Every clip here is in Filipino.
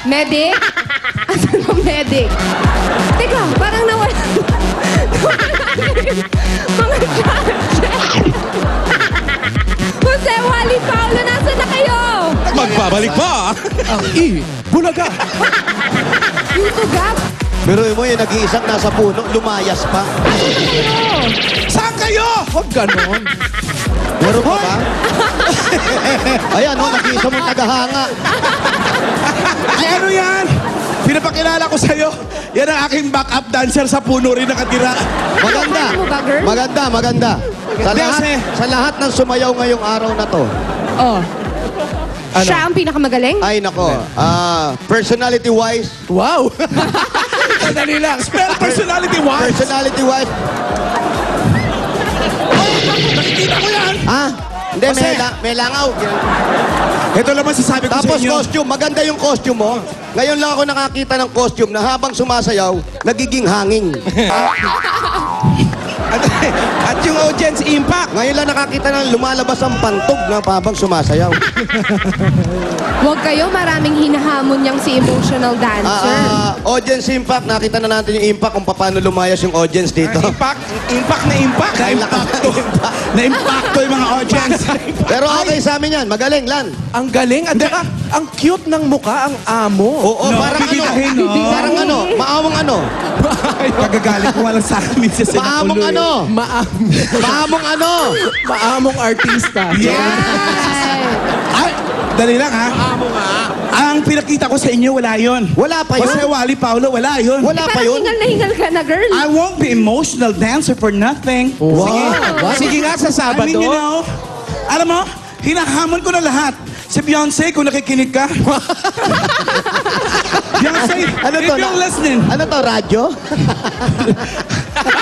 Medic? Asan ang medic? Teka, parang nawala. Mga judges. Jose, Wally, Paolo, nasa na kayo? Magbabalik pa! Ang Bulaga! Yung tugap. Pero mo yung nag-iisang nasa puno, lumayas pa. Saan kayo? Huwag ganon. Meron pa ba? Ayan, no, nag-iisa mong tagahanga. Ay, ano yan? Pinapakilala ko sa'yo. Yan ang aking backup dancer sa puno rin nakatira. Maganda. Ano ba, girl? Maganda, maganda. Sa lahat ng sumayaw ngayong araw na to. Oh. Ano? Siya ang pinakamagaling? Ay, nako. Personality-wise. Wow! Sandali lang. Spell personality-wise. Personality-wise. Nakikita ko yan. Ha? Hindi, Jose. may langaw. Ito naman sasabi ko Tapos sa inyo. costume, maganda yung costume mo. Ngayon lang ako nakakita ng costume na habang sumasayaw, nagiging hanging. At yung audience impact. Ngayon lang nakakita ng lumalabas ang pantog na habang sumasayaw. Huwag kayo, maraming hinahamon niyang si emotional dancer. Audience impact, nakita na natin yung impact kung paano lumayas yung audience dito. Impact na impact. Na-impacto yung mga audience. Pero okay sa amin yan, magaling, Lan. Ang galing at saka ang cute ng mukha, ang amo. Oo, No, parang bibitahin, ano, no? parang ano, maamong ano, Kagagalit ko walang sa akin minsan sa maamong nakuloy. ano, maamong ano. Maamong artista. Yes! Ay, dali lang ha. Ang pinakita ko sa inyo, wala yun. Wala pa yun. Jose, Wally, Paolo, wala yun. Wala pa Parang yun. hingal na hingal ka na, girl. I won't be emotional dancer for nothing. Wow. Sige nga sa Sabado. I mean, you know, alam mo, hinahamon ko na lahat. Si Beyonce, kung nakikinig ka. Beyonce, Ano if to? you're listening, Ano to, radyo?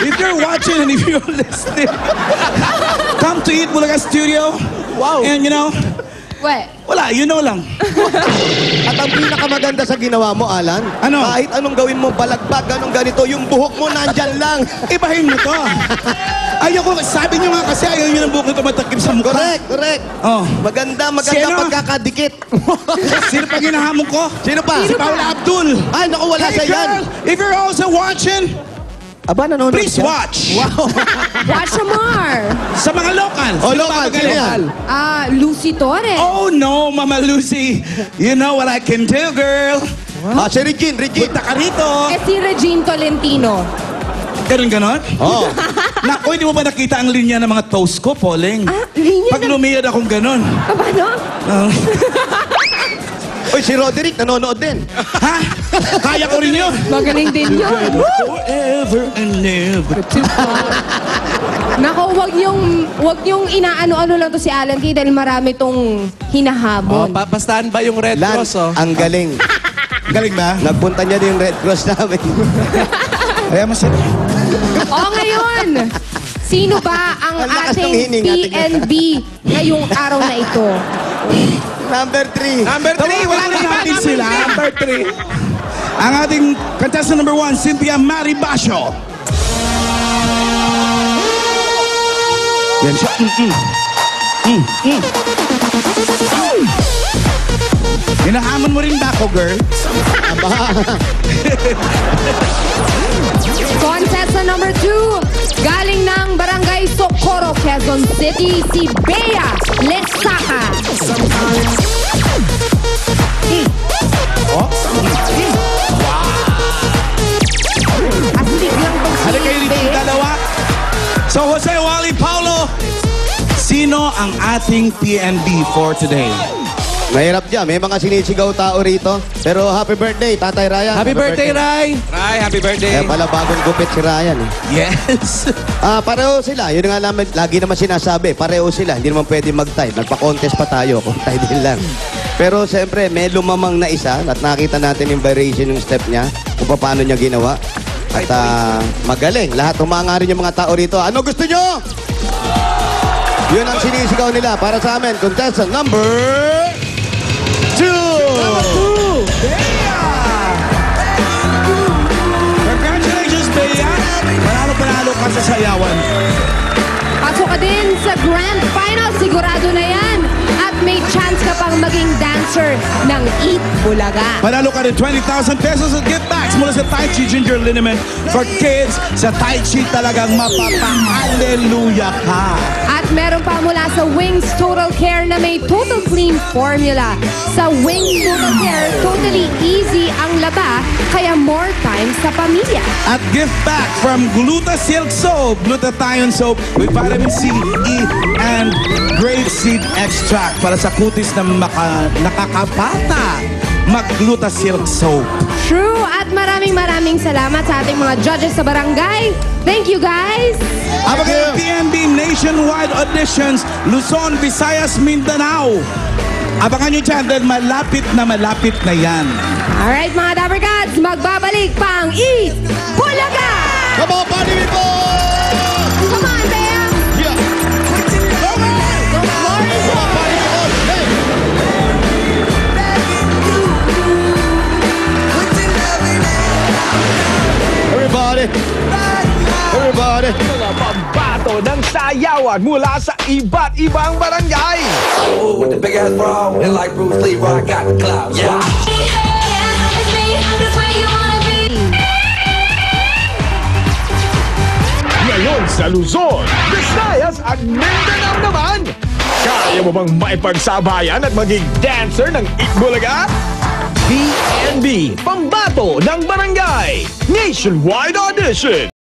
if you're watching and if you're listening, come to Eat Bulaga Studio. Wow. And you know, wala, you know lang. At ang pinakamaganda sa ginawa mo, Alan, Ano? kahit anong gawin mo, balagbag, anong ganito, yung buhok mo nandyan lang. Ibahin mo to. Ayoko, sabi niyo nga kasi ayaw niyo ng buhok na tumatakip sa mukha. Correct, correct. Oh. Maganda Sino? pagkakadikit. Sino pa ginahamon ko? Sino pa? Si Paula Abdul. Ay, naku, wala Hey sa yan. girl, if you're also watching, Aba, nanonood please siya? watch. Watch more. Sa mga local. Oh, Sino local, ba sino magaling? yan? Lucy Torres. Oh no, Mama Lucy. You know what I can do, girl. Si Regine. Punta ka rito. Eh si Regine Tolentino. Ganon. Oh. Naku, hindi mo ba nakita ang linya ng mga toast ko, Pauling? Linya Pag lumiyad akong ganon. Paano? Uy, si Roderick, nanonood din. Ha? Kaya ko rin yun. Magaling din yun. Forever and ever. Nako, wag niyong inaano-ano lang to si Alan Kay dahil marami tong hinahamon. Bastahan ba yung Red Lan, Cross, oh? ang galing. Galing ba? Nagpunta niya din yung Red Cross namin. Kaya masarap. Ngayon, sino ba ang Ang lakas ng ating hininga, tingnan. PNB ngayong araw na ito? Number 3. Number 3, wala na natin sila. Number 3. Ang ating contestant number 1, Cynthia Mari Basho. Yan siya. Hinahamon mo rin ba ako, girl? Contestant number 2, galing ng Barangay Socorro, Quezon City, si Bea Lesaka. Astig lang tong si Halika kayo dito Bea. dalawa. So, Jose, Wally, Paulo, sino ang ating PNB for today? Mahirap dyan. May mga sinisigaw tao rito. Pero happy birthday, Tatay Ryan. Happy birthday, Ray! Ray, happy birthday! Kaya pala bagong gupit si Ryan. Yes. Pareho sila. Yun nga naman, lagi naman sinasabi. Pareho sila. Hindi naman pwede mag-tie. Nagpa-contest pa tayo. Kung tie din lang. Pero siyempre, may lumamang na isa at nakita natin yung variation ng step niya kung paano niya ginawa. At magaling. Lahat humanga rin yung mga tao rito. Ano gusto nyo? Yun ang sinisigaw nila. Para sa amin, contestant number 2. Congratulations, Bea. Panalo ka sa sayawan. Pasok ka din sa Grand Final. Sigurado na yan. At may chance ka pa upang maging dancer ng Eat Bulaga. Panalo ka rin 20,000 pesos at gift bags mula sa Tai Chi Ginger Liniment for kids. Sa Tai Chi talagang mapapa-hallelujah ka. At meron pa mula sa Wings Total Care na may Total Clean Formula. Sa Wings Total Care, totally easy ang laba, kaya more time sa pamilya. At gift back from Gluta Silk Soap, Glutathione Soap with vitamin C, E, and grapeseed extract para sa kutis na nakakabata. Mag-Gluta Silk Soap. True, at maraming salamat sa ating mga judges sa barangay. Thank you, guys! Abangan ang PNB Nationwide Auditions, Luzon, Visayas, Mindanao. Abangan nyo dyan dahil malapit na yan. Alright, mga Dapper Cats, magbabalik pang Eat Bulaga! Come on, party people! Come on, Bea! Yeah. Go, Flores! Come on, party people! Hey! Everybody! Everybody! Mga pambato ng sayawan mula sa iba't ibang barangay. Oh, with the big ass bra and like Bruce Lee, I got the clouds. Yeah. Ngayon sa Luzon, Visayas at Mindanao naman. Kaya mo bang maipagsabayan at maging dancer ng Itbulaga? PNB, Pambato ng Barangay, Nationwide Audition.